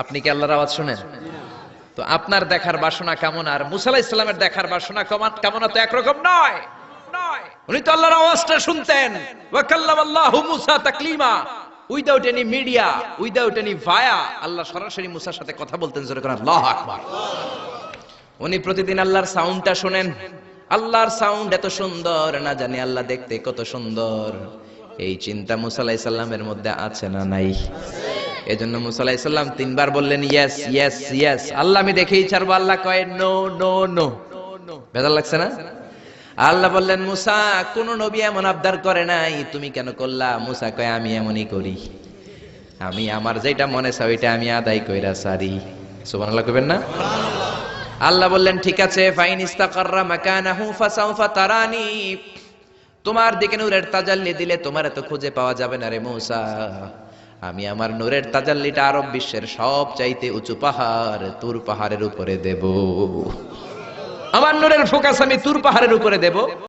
আপনি কি আল্লাহর আওয়াজ শুনেন? তো আপনার দেখার বাসনা কেমন আর মুসা আলাইহিস সালামের দেখার বাসনা কেমন তো একরকম নয়। উনি তো আল্লাহর আওয়াজটা শুনতেন। ওয়া কাল্লামাল্লাহু মুসা তাকলিমা, without any media, without any via, আল্লাহ সরাসরি মুসার সাথে কথা বলতেন। জোরে করে আল্লাহু আকবার। উনি প্রতিদিন আল্লাহর সাউন্ডটা শুনেন। আল্লাহর সাউন্ড এত সুন্দর, না জানি আল্লাহ দেখতে কত সুন্দর। এই চিন্তা মুসা আলাইহিস সালামের মধ্যে আছে না নাই? এজন্য মুসা আলাইহিস সালাম তিনবার বললেন ইয়েস ইয়েস ইয়েস। আল্লাহ আমি দেখেই ছাড়বো। আল্লাহ কয় নো নো নো। বেজার লাগছে না? আল্লাহ বললেন মুসা, কোন নবী এমন আবদার করে নাই, তুমি কেন করলা? মুসা কয় আমি এমনই করি, আমি আমার যেটা মনে চাই ওইটা আমি আদায় কইরা সারি। সুবহানাল্লাহ কইবেন না? আল্লাহ বললেন ঠিক আছে, ফাইন ইস্তাকাররা মাকানাহু ফাসাউফা তারানি, তোমার দিকে নূরের তাজাল্লি দিলে তোমার এত খুঁজে পাওয়া যাবে না রে মুসা। আমি আমার নূরের তাজাল্লিটা আরব বিশ্বের সব চাইতে উঁচু পাহাড় তুর পাহাড়ের উপরে দেব। আমার নূরের ফোকাস আমি তুর পাহাড়ের উপরে দেব।